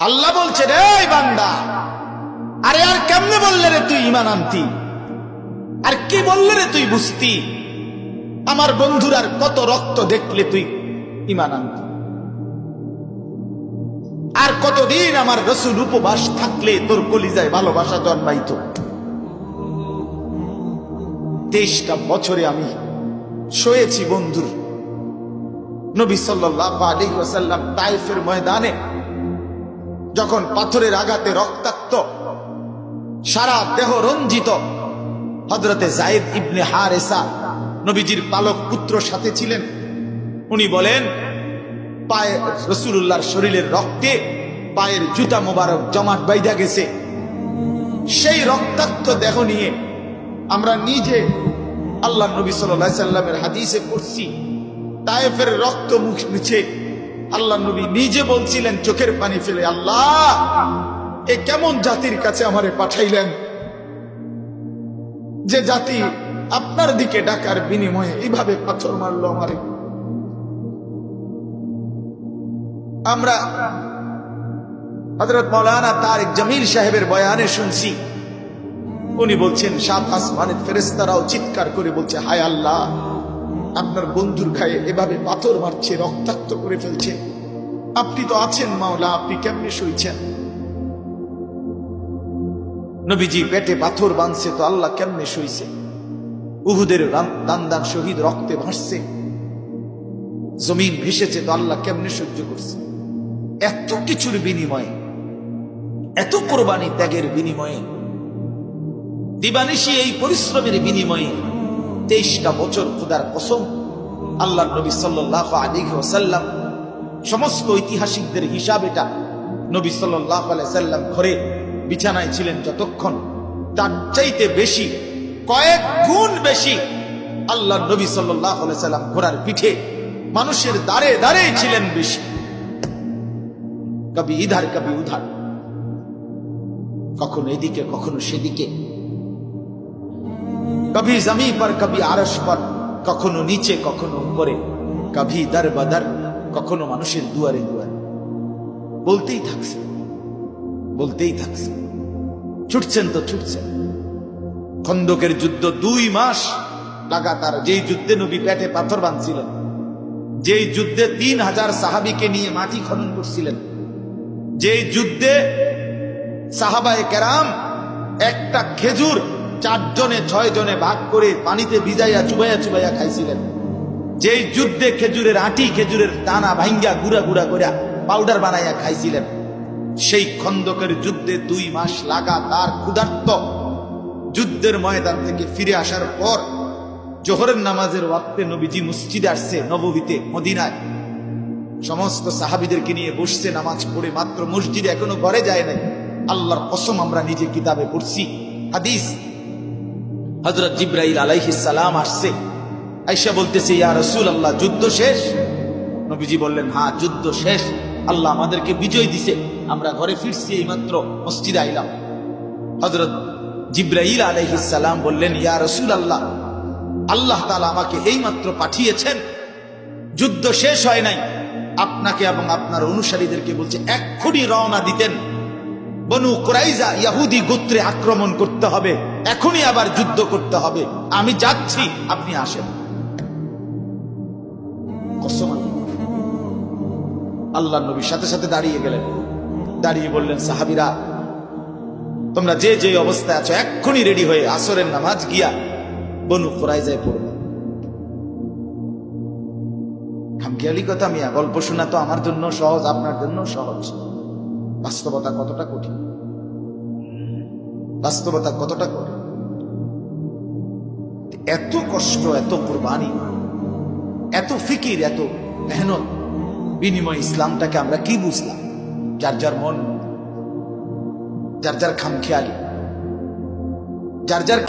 আল্লাহ বলছে, রে বান্দা, আরে আর কেমনে বললে রে তুই ঈমান আনতি, আর কি বললে রে তুই বুঝতি, আমার বন্ধুর আর কত রক্ত দেখলে তুই ঈমান আনতি, আর কতদিন আমার রাসূল উপবাস থাকলে তোর কলিজায় ভালোবাসা জন্মাইতো। 23টা বছরে আমি শোয়েছি বন্ধুর। নবী সাল্লাল্লাহু আলাইহি ওয়াসাল্লাম তায়েফের ময়দানে যখন পাথরের আঘাতে রক্তাক্ত, সারা দেহ রঞ্জিত, হযরতে যায়েদ ইবনে হারেসা নবীজির পালক পুত্র সাথে ছিলেন। উনি বলেন, পায়ে রাসূলুল্লাহর শরীরের রক্তে পায়ের জুতা মোবারক জমাট বাইধা গেছে। সেই রক্তাক্ত দেহ নিয়ে আমরা নিজে আল্লাহ নবী সাল্লাল্লাহু আলাইহি সাল্লামের হাদিসে পড়ছি, তায়েফের রক্ত মুখ মুছে আল্লাহ নবী নিজে বলছিলেন চোখের পানি ফেলে, আল্লাহ, এ কেমন জাতির কাছে আমারে পাঠাইলেন, যে জাতি আপনার দিকে ডাকার বিনিময়ে এইভাবে পাথর মারলো আমারে। আমরা হযরত মাওলানা তারিক জামিল সাহেবের বয়ানে শুনছি, উনি বলছেন 7 আসমানের ফেরেশতারাও চিৎকার করে বলছে, হায় আল্লাহ, আপনার বন্ধুর গায়ে এভাবে পাথর মারছে, রক্তাক্ত করে ফেলছে, আপনি তো আছেন মাওলা, আপনি কেমনে সইছেন? নবীজি পেটে পাথর বাঁধছে তো আল্লাহ কেমনে সইছে? উহুদের দান শহীদ রক্তে ভাসছে, জমিন ভেসেছে তো আল্লাহ কেমনে সহ্য করছে? এত কিছুর বিনিময়ে, এত কোরবানি ত্যাগের বিনিময়ে, দিবানিশি এই পরিশ্রমের বিনিময়ে 23টা বছর খোদার কসম, আল্লাহ নবী সাল্লাল্লাহু আলাইহি ওয়াসাল্লাম সমস্ত ঐতিহাসিকদের হিসাব এটা, নবী সাল্লাল্লাহু আলাইহি ওয়াসাল্লাম ঘরে বিছানায় ছিলেন যতক্ষণ, তার চাইতে বেশি, কয়েক গুণ বেশি আল্লাহ নবী সাল্লাল্লাহু আলাইহি ওয়াসাল্লাম ঘোড়ার পিঠে মানুষের দাঁড়ে দাঁড়ে ছিলেন বেশি। কবি ইধার কবি উধার, কখনো এদিকে কখনো সেদিকে, কবি জমি পর কবি আরশ পর, কখনো নিচে কখনো উপরে, কবি দর বদর, কখনো মানুষের দুয়ারে দুয়ারে, বলতেই থাকছে, বলতেই থাকছে, ছুটছেন তো ছুটছেন। খন্দকের যুদ্ধ 2 মাস লাগাতার, যেই যুদ্ধে নবী পেটে পাথর বাঁধছিলেন, যেই যুদ্ধে 3000 সাহাবীকে নিয়ে মাটি খনন করছিলেন, যেই যুদ্ধে সাহাবায়ে কেরাম একটা খেজুর 4 জনে 6 জনে ভাগ করে পানিতে ভিজাইয়া চুবাইয়া চুবাইয়া খাইছিলেন, যেই যুদ্ধে খেজুরের আটি, খেজুরের দানা ভাঙ্গা গুড়া গুড়া করে পাউডার বানাইয়া খাইছিলেন, সেই খন্দকের যুদ্ধে 2 মাস লাগাতার ক্ষুধার্ত যুদ্ধের ময়দান থেকে ফিরে আসার পর জোহরের নামাজের ওয়াক্তে নবীজি মসজিদে আসছে, নববীতে মদিনায়, সমস্ত সাহাবীদেরকে নিয়ে বসছে নামাজ পড়ে, মাত্র মসজিদে, এখনো ঘরে যায় নাই। আল্লাহর কসম, আমরা নিজে কিতাবে পড়ছি হাদিস, হযরত জিবরাইল আলাইহিস সালাম আসছে, আয়েশা বলতেছে, ইয়া রাসূলুল্লাহ, যুদ্ধ শেষ? নবীজি বললেন, হ্যাঁ, যুদ্ধ শেষ, আল্লাহ আমাদেরকে বিজয় দিছে, আমরা ঘরে ফিরছি, এইমাত্র মসজিদে আইলাম। হযরত জিবরাইল আলাইহিস সালাম বললেন, ইয়া রাসূলুল্লাহ, আল্লাহ তাআলা আমাকে এইমাত্র পাঠিয়েছেন, যুদ্ধ শেষ হয় নাই, আপনাকে এবং আপনার অনুসারীদেরকে বলছে এক্ষুনি রওনা দিতেন, বনু কুরাইজা ইহুদি গোত্রে আক্রমণ করতে হবে, এখনই আবার যুদ্ধ করতে হবে, আমি যাচ্ছি, আপনি আসেন। কসম, আল্লাহ নবী সাথে সাথে দাঁড়িয়ে গেলেন, দাঁড়িয়ে বললেন, সাহাবীরা, তোমরা যে যে অবস্থায় আছো এক্ষুনি রেডি হয়ে আসরের নামাজ গিয়া বনু কুরাইজায় পড়বে। খামখেয়ালি কথা মিয়া, গল্প শোনা তো আমার জন্য সহজ, আপনার জন্য সহজ, বাস্তবতা কতটা কঠিন, বাস্তবতা কতটা কঠিন। এত কষ্ট, এত কুরবানি, এত ফিকির, এত মেহনত বিনিময় ইসলামটাকে আমরা কি বুঝলাম? যার যার মন, যার যার খামখেয়ালি, যার যার